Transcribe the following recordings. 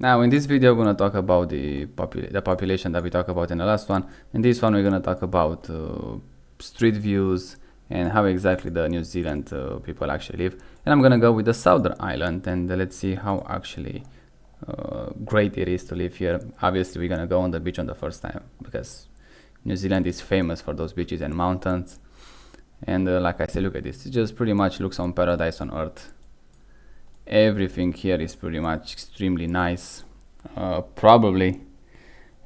Now in this video we're going to talk about the population that we talked about in the last one. In this one we're going to talk about street views and how exactly the New Zealand people actually live. And I'm going to go with the southern island, and let's see how actually great it is to live here. Obviously we're going to go on the beach on the first time because New Zealand is famous for those beaches and mountains. And like I said, look at this, it just pretty much looks on paradise on earth. Everything here is pretty much extremely nice, probably,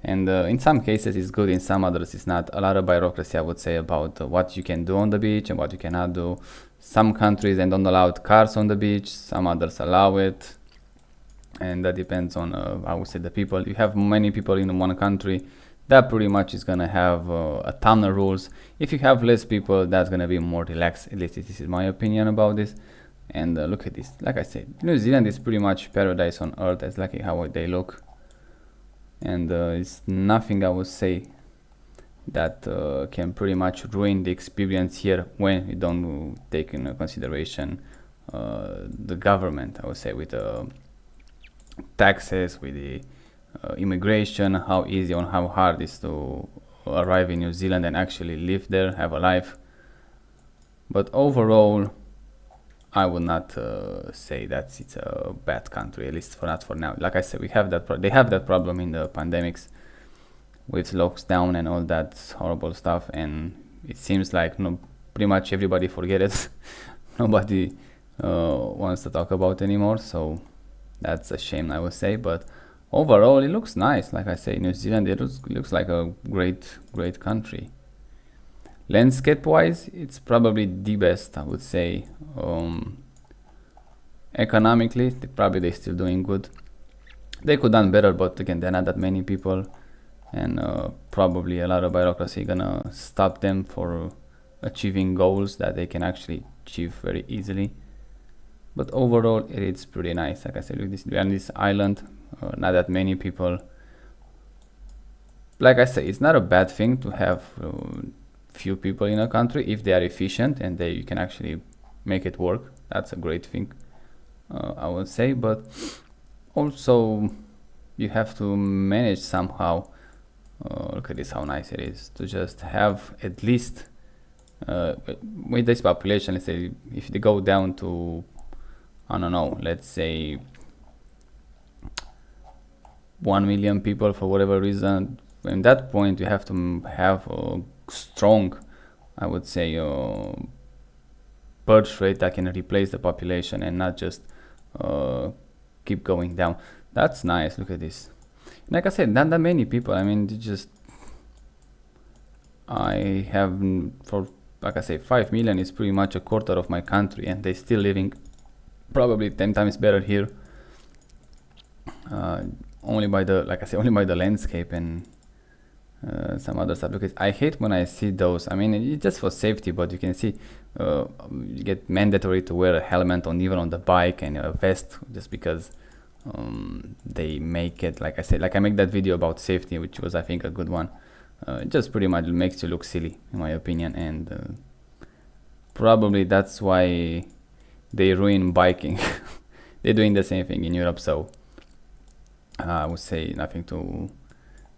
and in some cases it's good, in some others it's not. A lot of bureaucracy, I would say, about what you can do on the beach and what you cannot do. Some countries they don't allow cars on the beach, some others allow it, and that depends on I would say the people. You have many people in one country, that pretty much is gonna have a ton of rules. If you have less people, that's gonna be more relaxed. At least this is my opinion about this. And look at this, like I said, New Zealand is pretty much paradise on earth. That's like how they look, and it's nothing, I would say, that can pretty much ruin the experience here when you don't take into consideration the government, I would say, with taxes, with the immigration, how easy or how hard it is to arrive in New Zealand and actually live there, have a life. But overall, I would not say that it's a bad country, at least for not for now. Like I said, we have that. They have that problem in the pandemics with lockdown and all that horrible stuff, and it seems like pretty much everybody forget it. Nobody wants to talk about anymore. So that's a shame, I would say. But overall, it looks nice. Like I say, New Zealand, it looks like a great country. Landscape wise, it's probably the best, I would say. Economically, they're still doing good. They could done better, but again, there are not that many people, and probably a lot of bureaucracy gonna stop them for achieving goals that they can actually achieve very easily. But overall, it's pretty nice. Like I said, we're on this island, not that many people. Like I say, it's not a bad thing to have few people in a country if they are efficient and you can actually make it work. That's a great thing, I would say. But also you have to manage somehow. Look at this, how nice it is to just have at least with this population. Let's say if they go down to, I don't know, let's say 1 million people for whatever reason. At that point, you have to have a strong, I would say, birth rate that can replace the population and not just keep going down. That's nice. Look at this. Like I said, not that many people. I mean, I have, for, like I say, 5 million is pretty much a quarter of my country, and they still living probably 10 times better here. Only by the, like I say, only by the landscape and some other stuff. Because I hate when I see those. I mean, it's just for safety, but you can see you get mandatory to wear a helmet on, even on the bike, and a vest, just because they make it, like I said, like I make that video about safety, which was, I think, a good one. It just pretty much makes you look silly, in my opinion, and probably that's why they ruin biking. They're doing the same thing in Europe, so I would say nothing to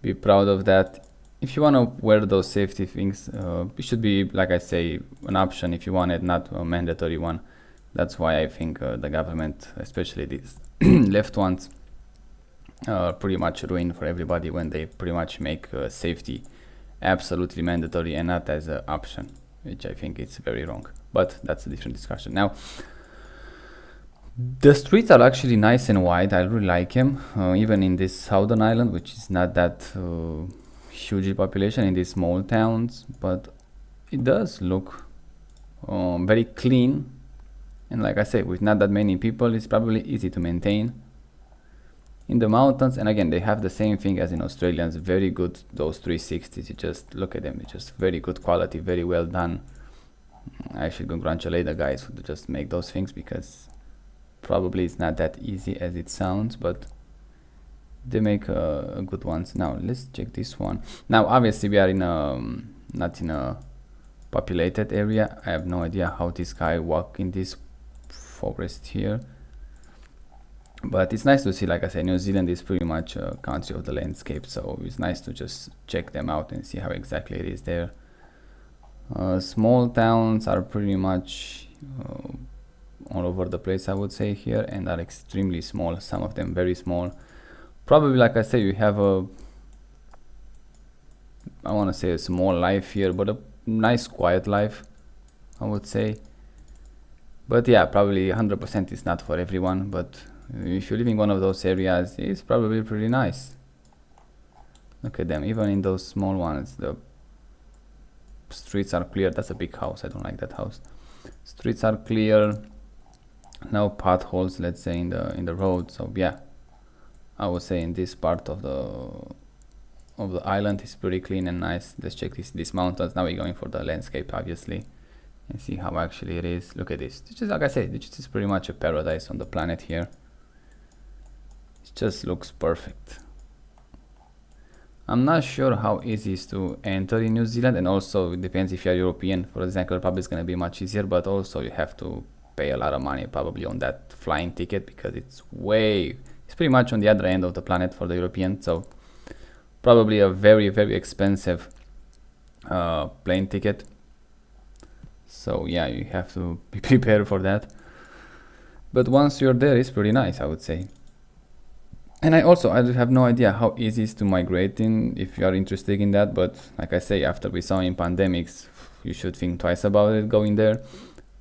be proud of that. If you want to wear those safety things, it should be, like I say, an option if you want it, not a mandatory one. That's why I think the government, especially these left ones, are pretty much ruined for everybody when they pretty much make safety absolutely mandatory and not as an option, which I think is very wrong. But that's a different discussion. Now, the streets are actually nice and wide. I really like them, even in this southern island, which is not that huge population in these small towns, but it does look very clean. And like I said, with not that many people, it's probably easy to maintain. In the mountains, and again, they have the same thing as in Australians, very good, those 360s. You just look at them, it's just very good quality, very well done. I should congratulate the guys who just make those things, because probably it's not that easy as it sounds, but they make good ones. Now let's check this one. Now obviously we are in a not in a populated area. I have no idea how this guy walk in this forest here. But it's nice to see, like I said, New Zealand is pretty much a country of the landscape, so it's nice to just check them out and see how exactly it is there. Small towns are pretty much all over the place, I would say, here, and are extremely small, some of them very small. Probably, like I say, you have a, I want to say a small life here, but a nice quiet life, I would say. But yeah, probably 100% is not for everyone, but if you live in one of those areas, it's probably pretty nice. Look at them, even in those small ones, the streets are clear. That's a big house, I don't like that house. Streets are clear, no potholes, let's say, in the road. So yeah, I would say in this part of the island is pretty clean and nice. Let's check these mountains. Now we're going for the landscape, obviously, and see how actually it is. Look at this. It's just like I said, this is pretty much a paradise on the planet here. It just looks perfect. I'm not sure how easy it is to enter in New Zealand, and also it depends if you're European. For example, probably it's going to be much easier, but also you have to pay a lot of money probably on that flying ticket, because it's pretty much on the other end of the planet for the European, so probably a very, very expensive plane ticket. So yeah, you have to be prepared for that. But once you're there, it's pretty nice, I would say. And I have no idea how easy it is to migrate in, if you are interested in that. But like I say, after we saw in pandemics, you should think twice about it going there.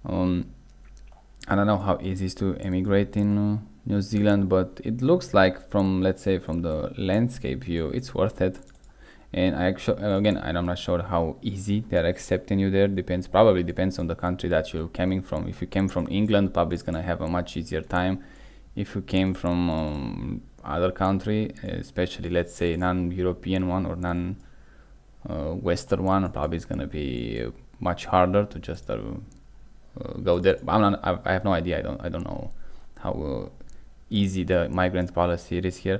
I don't know how easy it is to emigrate in New Zealand, but it looks like, from, let's say, from the landscape view, it's worth it. And I'm not sure how easy they're accepting you there. Probably depends on the country that you're coming from. If you came from England, probably it's gonna have a much easier time. If you came from other country, especially, let's say, non-European one or non-Western one, probably it's gonna be much harder to just go there. I have no idea. I don't know how easy the migrant policy is here.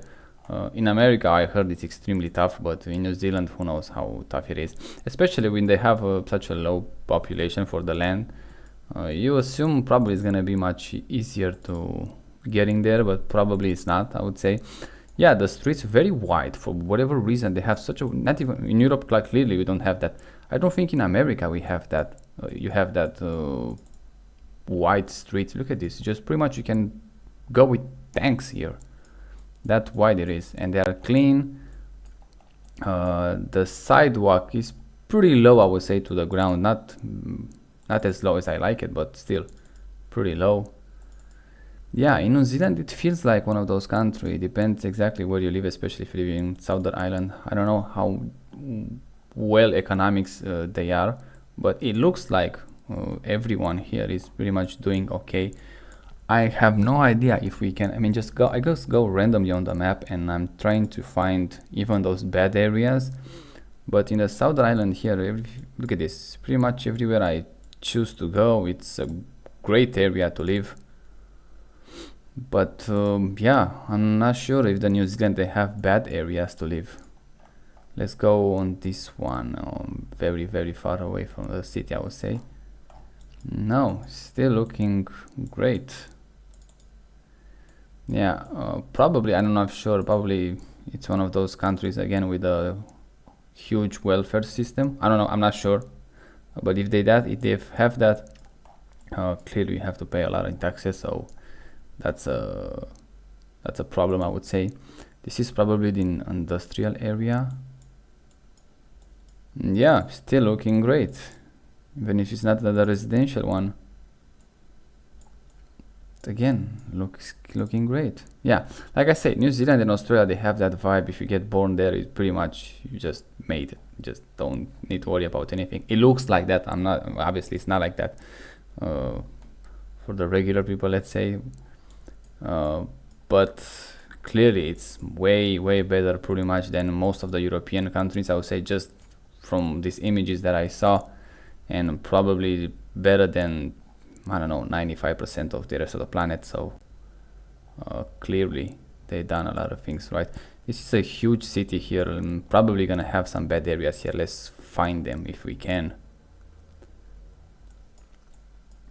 In America, I heard it's extremely tough, but in New Zealand, who knows how tough it is, especially when they have such a low population for the land. You assume probably it's going to be much easier to getting there, but probably it's not, I would say. Yeah, the streets very wide for whatever reason. They have such a, not even in Europe, like, clearly we don't have that. I don't think in America we have that. You have that wide streets. Look at this. Just pretty much you can go with tanks here. That wide it is, and they are clean. The sidewalk is pretty low, I would say, to the ground. Not as low as I like it, but still pretty low. Yeah, in New Zealand it feels like one of those countries. It depends exactly where you live, especially if you live in Southern Island. I don't know how well economics they are, but it looks like everyone here is pretty much doing okay. I have no idea if we can. I mean, I just go randomly on the map, and I'm trying to find even those bad areas. But in the Southern Island here, look at this. Pretty much everywhere I choose to go, it's a great area to live. But yeah, I'm not sure if the New Zealand they have bad areas to live. Let's go on this one, very, very far away from the city, I would say. No, still looking great. Yeah, probably, I'm not sure, probably it's one of those countries again with a huge welfare system. I don't know, I'm not sure. But if they have that, clearly you have to pay a lot in taxes, so that's a problem, I would say. This is probably the industrial area. Yeah, still looking great, even if it's not the residential one. Again, looking great. Yeah, like I said, New Zealand and Australia, they have that vibe. If you get born there, it's pretty much you just made it. You just don't need to worry about anything. It looks like that. Obviously it's not like that for the regular people, let's say. But clearly it's way, way better pretty much than most of the European countries, I would say, just from these images that I saw, and probably better than, I don't know, 95% of the rest of the planet. So clearly they've done a lot of things right. This is a huge city here, and probably gonna have some bad areas here. Let's find them if we can.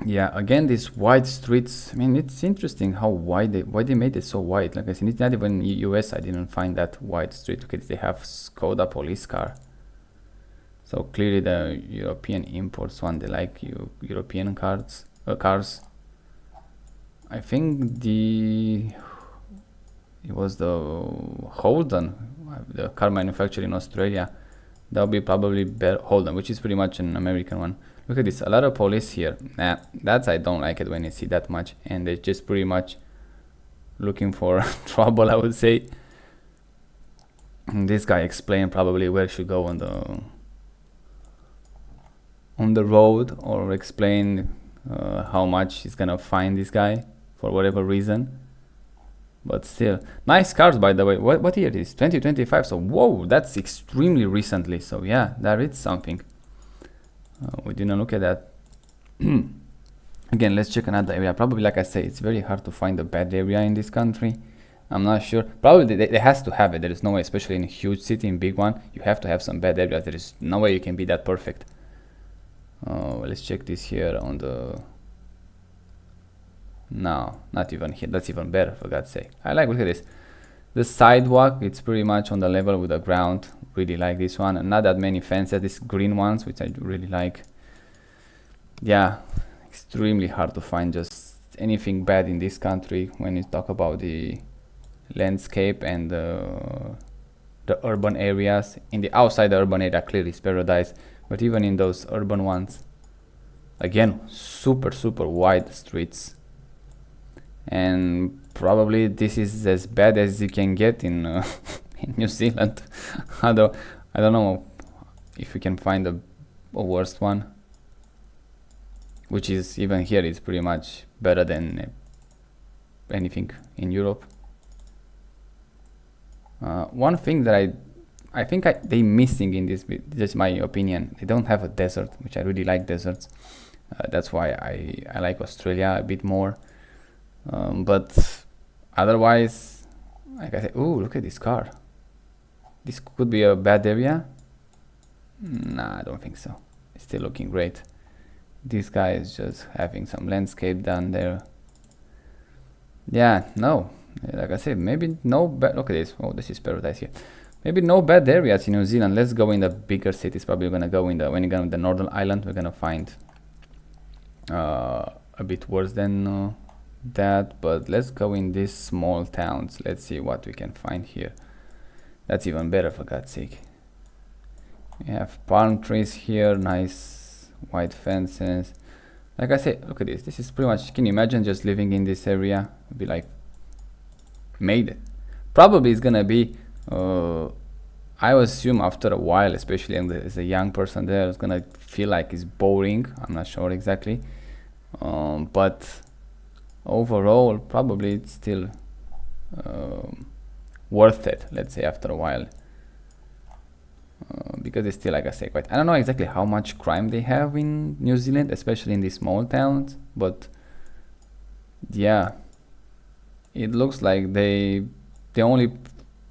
Yeah, again, these wide streets. I mean, it's interesting how why they made it so wide. Like I said, it's not even US. I didn't find that wide street because they have Skoda police car. So clearly, the European imports one. They like European cars. I think it was the Holden, the car manufacturer in Australia. That'll be probably Holden, which is pretty much an American one. Look at this, a lot of police here. Nah, that's I don't like it when you see that much, and they're just pretty much looking for trouble, I would say. And this guy explained probably where should go on the road, or explain how much he's gonna fine this guy for whatever reason. But still, nice cars, by the way. What year is 2025? So whoa, that's extremely recently. So yeah, that is something. We didn't look at that. Again, let's check another area. Probably, like I say, it's very hard to find a bad area in this country. I'm not sure. Probably they has to have it. There is no way, especially in a huge city, in big one, you have to have some bad areas. There is no way you can be that perfect. Let's check this here on the. No, not even here. That's even better, for God's sake. Look at this. The sidewalk, it's pretty much on the level with the ground. Really like this one. And not that many fences, these green ones, which I really like. Yeah, extremely hard to find just anything bad in this country when you talk about the landscape and the urban areas. In the outside the urban area, clearly is paradise. But even in those urban ones, again, super wide streets. And probably this is as bad as you can get in in New Zealand. I don't know if we can find a worst one, which is even here it's pretty much better than anything in Europe. One thing that I think they missing in this, just my opinion, they don't have a desert, which I really like deserts. That's why I like Australia a bit more. But otherwise, like I said, ooh, look at this car. This could be a bad area. Nah, I don't think so. It's still looking great. This guy is just having some landscape done there. Yeah, no. Like I said, maybe no bad. Look at this. Oh, this is paradise here. Maybe no bad areas in New Zealand. Let's go in the bigger cities. Probably gonna go in when you go in the Northern Island. We're gonna find a bit worse than that. But let's go in these small towns. Let's see what we can find here. That's even better, for God's sake. We have palm trees here. Nice white fences. Like I said, look at this. This is pretty much. Can you imagine just living in this area? It'd be like made it. Probably it's gonna be. I assume after a while, especially as a young person there, it's gonna feel like it's boring. I'm not sure exactly, but overall, probably it's still worth it. Let's say after a while, because it's still, like I say, quite. I don't know exactly how much crime they have in New Zealand, especially in these small towns, but yeah, it looks like the only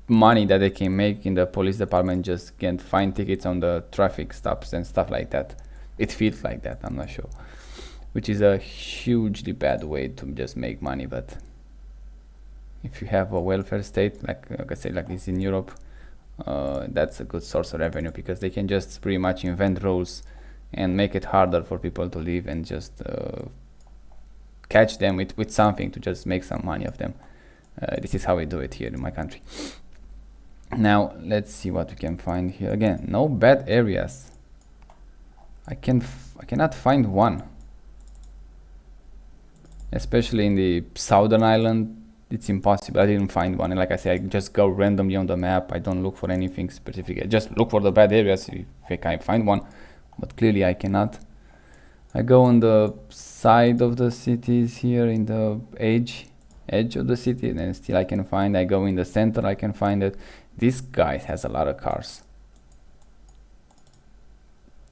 money that they can make in the police department just can find tickets on the traffic stops and stuff like that. It feels like that. I'm not sure, which is a hugely bad way to just make money. But if you have a welfare state, like I said, like this in Europe, that's a good source of revenue, because they can just pretty much invent rules and make it harder for people to live, and just catch them with something to just make some money of them. This is how we do it here in my country. Now let's see what we can find here. Again, no bad areas. I cannot find one, especially in the southern island. It's impossible. I didn't find one, and like I said, I just go randomly on the map. I don't look for anything specific. I just look for the bad areas if I can find one, but clearly I cannot. I go on the side of the cities here, in the edge of the city, and then still I can find. I go in the center, I can find it. This guy has a lot of cars.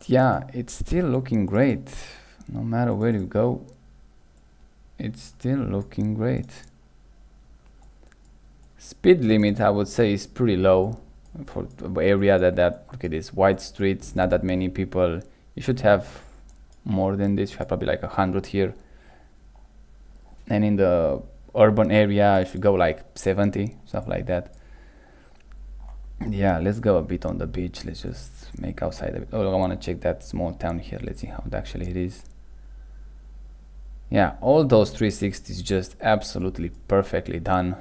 Yeah, it's still looking great. No matter where you go, it's still looking great. Speed limit, I would say, is pretty low for the area that look at this, wide streets, not that many people. You should have more than this. You have probably like 100 here, and in the urban area I should go like 70, stuff like that. Yeah, let's go a bit on the beach. Let's just make outside a bit. Oh, I want to check that small town here. Let's see how actually it is. Yeah, all those 360s just absolutely perfectly done.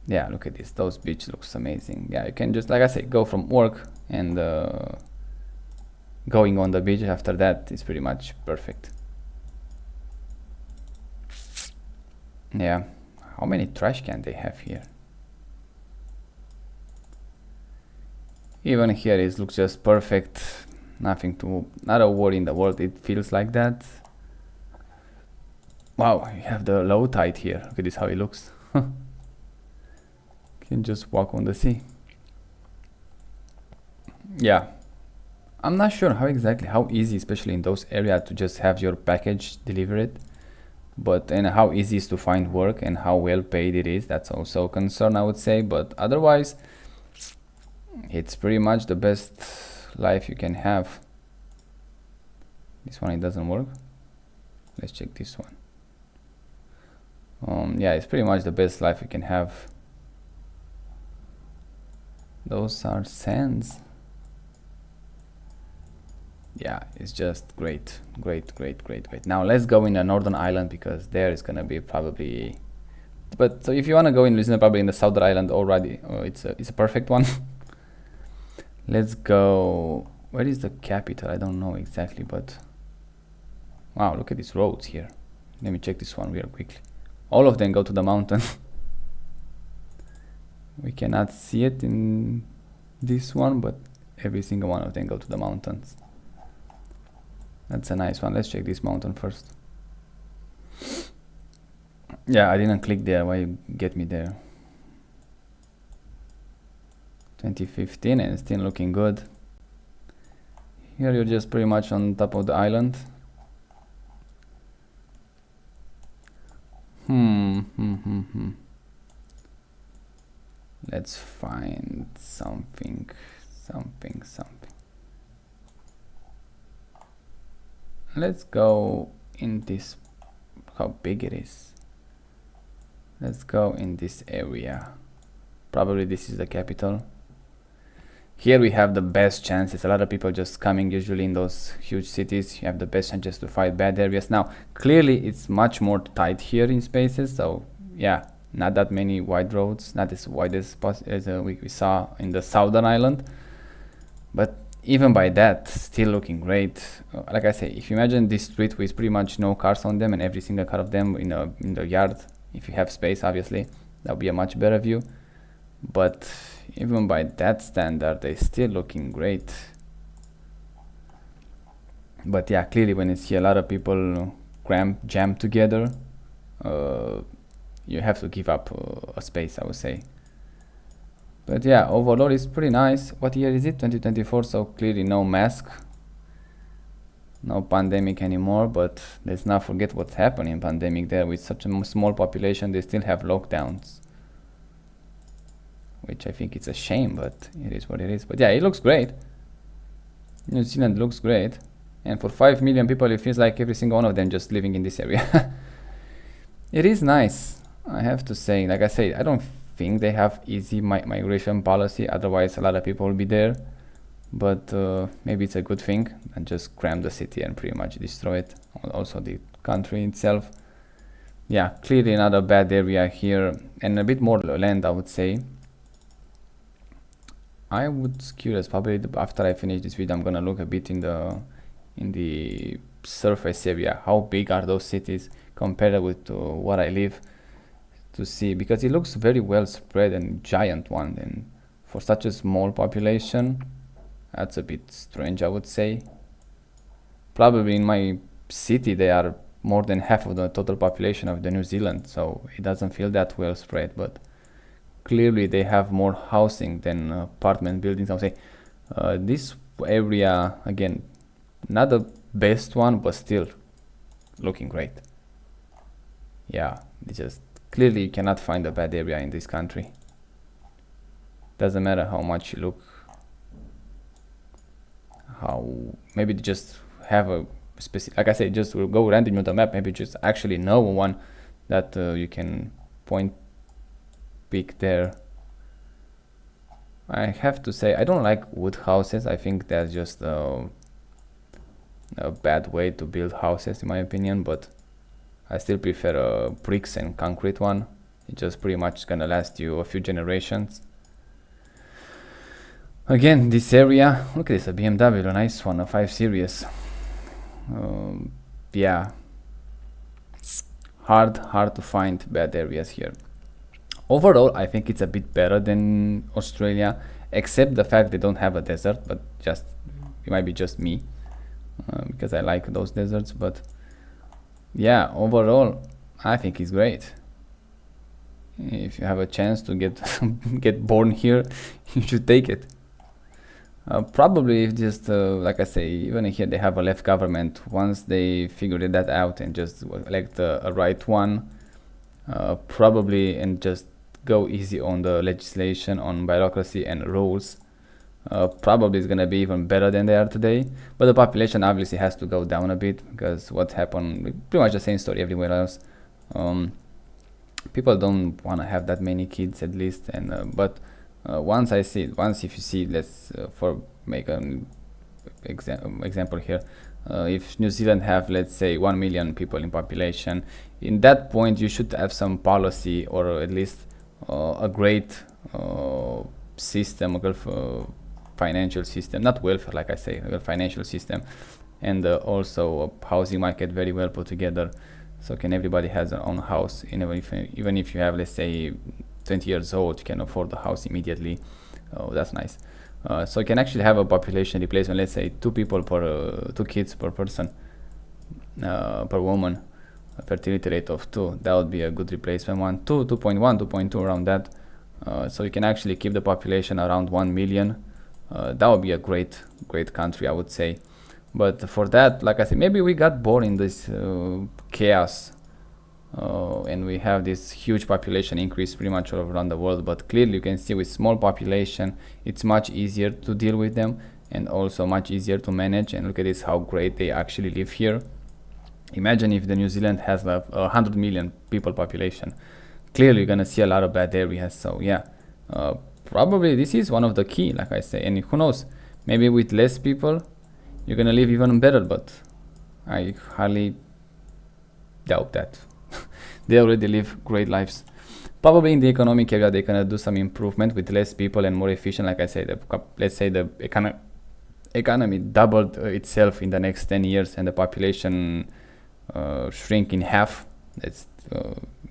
Yeah, look at this. Those beach looks amazing. Yeah, you can just, like I say, go from work and going on the beach after that is pretty much perfect. Yeah, how many trash can they have here? Even here it looks just perfect. Nothing to, not a worry in the world. It feels like that. Wow, you have the low tide here. Look at this, how it looks. Can just walk on the sea. Yeah, I'm not sure how easy, especially in those areas, to just have your package delivered, but and how easy is to find work and how well paid it is. That's also a concern, I would say, but otherwise it's pretty much the best life you can have. This one, it doesn't work. Let's check this one. Yeah, it's pretty much the best life you can have. Those are sands. Yeah, it's just great. Now let's go in the northern island, because there is gonna be probably, but so if you want to go in New Zealand, probably in the southern island already, it's a perfect one. Let's go. Where is the capital? I don't know exactly, but wow, look at these roads here. Let me check this one real quickly. All of them go to the mountain. We cannot see it in this one, but every single one of them go to the mountains. That's a nice one. Let's check this mountain first. Yeah, I didn't click there. Why you get me there? 2015 and still looking good. Here you're just pretty much on top of the island. Let's find something. Let's go in this, how big it is. Let's go in this area. Probably this is the capital. Here we have the best chances. A lot of people just coming usually in those huge cities. You have the best chances to fight bad areas. Now, clearly it's much more tight here in spaces. So yeah, not that many wide roads, not as wide as we saw in the southern island. But even by that, still looking great. Like I say, if you imagine this street with pretty much no cars on them and every single car of them in the yard, if you have space, obviously, that would be a much better view. But even by that standard, they're still looking great. But yeah, clearly when you see a lot of people jammed together, you have to give up a space, I would say. But yeah, overall it's pretty nice. What year is it? 2024, so clearly no mask, no pandemic anymore. But let's not forget what happened in pandemic there. With such a small population, they still have lockdowns, which I think it's a shame, but it is what it is. But yeah, it looks great. New Zealand looks great, and for 5 million people, it feels like every single one of them just living in this area. It is nice, I have to say. Like I say, I don't think they have easy migration policy, otherwise a lot of people will be there. But maybe it's a good thing, and just cram the city and pretty much destroy it. Also the country itself. Yeah, clearly another bad area here, and a bit more land, I would say. I would curious, probably after I finish this video, I'm gonna look a bit in the surface area. How big are those cities compared with what I live, to see, because it looks very well spread and giant one, and for such a small population, that's a bit strange, I would say. Probably in my city they are more than half of the total population of the New Zealand, so it doesn't feel that well spread, but clearly they have more housing than apartment buildings, I would say. This area, again, not the best one, but still looking great. Yeah, it's just clearly you cannot find a bad area in this country. Doesn't matter how much you look, how maybe just have a specific, like I said, just go randomly on the map, maybe just actually know one that you can point pick there. I have to say I don't like wood houses. I think that's just a bad way to build houses in my opinion, but I still prefer a bricks and concrete one. It's just pretty much gonna last you a few generations. Again, this area, look at this, a BMW, a nice one, a 5 Series. Yeah, hard to find bad areas here. Overall, I think it's a bit better than Australia, except the fact they don't have a desert, but just it might be just me, because I like those deserts. But yeah, overall, I think it's great. If you have a chance to get get born here, you should take it. Probably if just like I say, even here they have a left government. Once they figured that out and just elect a right one, probably, and just go easy on the legislation, on bureaucracy and rules, probably it's gonna be even better than they are today. But the population obviously has to go down a bit, because what happened, pretty much the same story everywhere else. People don't want to have that many kids at least, and but once if you see, let's for make an example here, if New Zealand have, let's say, 1 million people in population, in that point you should have some policy, or at least a great system, a good financial system, not welfare, like I say, a financial system, and also a housing market very well put together, so can everybody has their own house. Even if you have, let's say, 20 years old, you can afford the house immediately. Oh, that's nice. So you can actually have a population replacement, let's say 2 kids per person, per woman, a fertility rate of 2. That would be a good replacement one. 2.1, 2.2, around that. So you can actually keep the population around 1 million. That would be a great country, I would say. But for that, like I said, maybe we got bored in this chaos, and we have this huge population increase pretty much all around the world. But clearly you can see with small population, it's much easier to deal with them, and also much easier to manage. And look at this, how great they actually live here. Imagine if the New Zealand has a 100 million people population. Clearly you're gonna see a lot of bad areas. So yeah, probably this is one of the key, like I say. And who knows, maybe with less people you're gonna live even better, but I highly doubt that. They already live great lives. Probably in the economic area they're gonna do some improvement with less people and more efficient. Like I said, let's say the economy doubled itself in the next 10 years, and the population shrink in half. Let's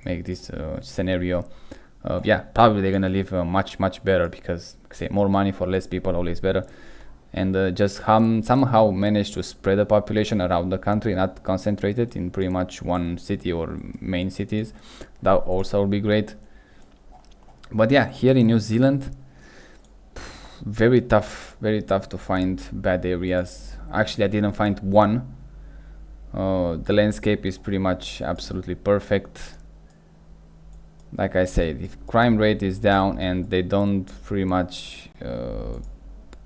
make this scenario. Yeah, probably they're gonna live much better, because say more money for less people, always better. And just somehow manage to spread the population around the country, not concentrated in pretty much one city or main cities. That also would be great. But yeah, here in New Zealand, very tough to find bad areas. Actually, I didn't find one. The landscape is pretty much absolutely perfect. Like I said, if crime rate is down and they don't pretty much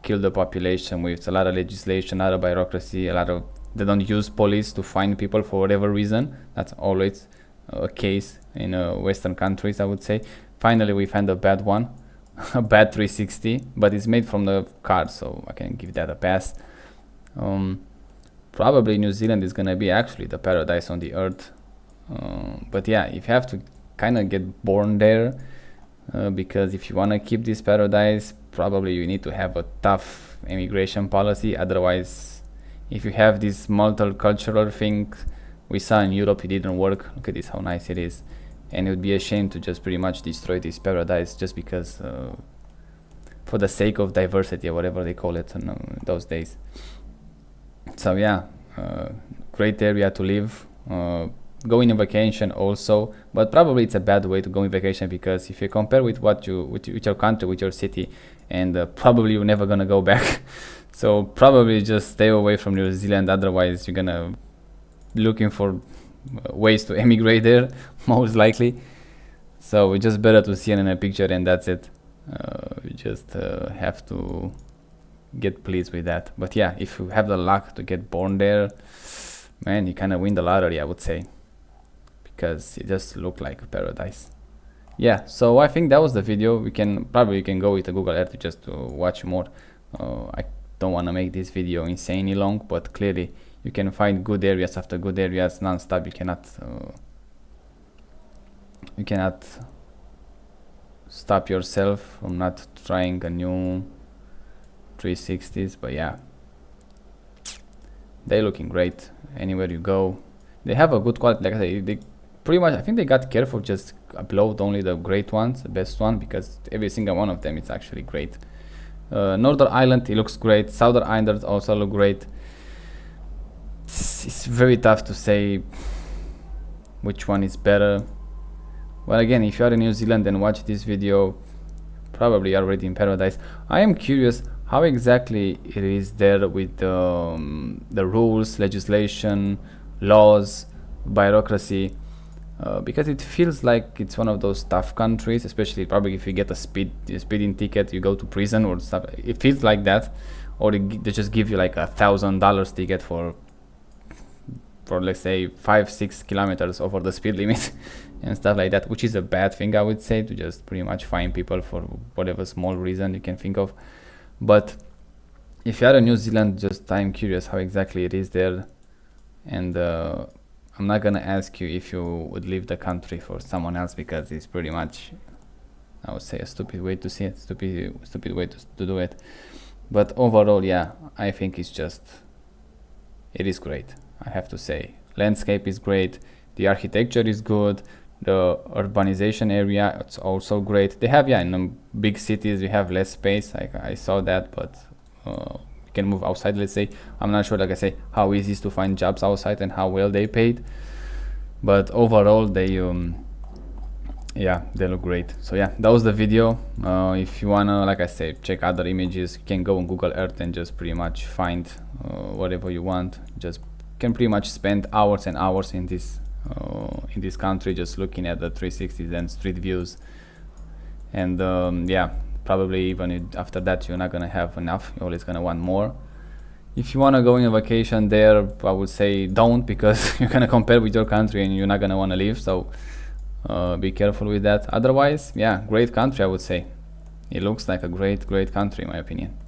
kill the population with a lot of legislation, a lot of bureaucracy, they don't use police to find people for whatever reason. That's always a case in Western countries, I would say. Finally, we found a bad one, a bad 360, but it's made from the card, so I can give that a pass. Probably New Zealand is gonna be actually the paradise on the earth. But yeah, if you have to kind of get born there, because if you want to keep this paradise, probably you need to have a tough immigration policy. Otherwise, if you have this multicultural thing we saw in Europe, it didn't work. Look at this, how nice it is. And it would be a shame to just pretty much destroy this paradise just because for the sake of diversity, or whatever they call it in those days. So yeah, great area to live. Going on vacation also, but probably it's a bad way to go on vacation, because if you compare with with your country, with your city, and probably you're never gonna go back. So probably just stay away from New Zealand, otherwise you're gonna be looking for ways to emigrate there, most likely. So it's just better to see it in a picture, and that's it. You just have to get pleased with that. But yeah, if you have the luck to get born there, man, you kind of win the lottery, I would say, because it just looked like a paradise. Yeah, so I think that was the video. We can probably go with the Google Earth just to watch more. I don't want to make this video insanely long, but clearly you can find good areas after good areas non-stop. You cannot stop yourself from not trying a new 360s. But yeah, they're looking great anywhere you go. They have a good quality. Like I say, they pretty much, I think they got careful, just upload only the great ones, the best one, because every single one of them is actually great. Northern Ireland, it looks great. Southern Ireland also look great. It's very tough to say which one is better. Well, again, if you are in New Zealand and watch this video, probably you're already in paradise. I am curious how exactly it is there with the rules, legislation, laws, bureaucracy, because it feels like it's one of those tough countries, especially probably if you get a speeding ticket, you go to prison or stuff. It feels like that, or they just give you like $1,000 ticket for let's say 5-6 kilometers over the speed limit and stuff like that, which is a bad thing, I would say, to just pretty much fine people for whatever small reason you can think of. But if you are in New Zealand, just I'm curious how exactly it is there, and I'm not gonna ask you if you would leave the country for someone else, because it's pretty much, I would say, a stupid way to see it, stupid way to do it. But overall, yeah, I think it is great. I have to say, landscape is great, the architecture is good, the urbanization area, it's also great. They have, yeah, in big cities we have less space, I saw that, but you can move outside, let's say. I'm not sure, like I say, how easy it is to find jobs outside and how well they paid, but overall they yeah, they look great. So yeah, that was the video. If you wanna, like I said, check other images, you can go on Google Earth and just pretty much find whatever you want. Just can pretty much spend hours and hours in this country just looking at the 360s and street views. And yeah, probably even after that you're not gonna have enough, you're always gonna want more. If you wanna go on a vacation there, I would say don't, because you're gonna compare with your country and you're not gonna wanna leave. So be careful with that. Otherwise, yeah, great country, I would say. It looks like a great country in my opinion.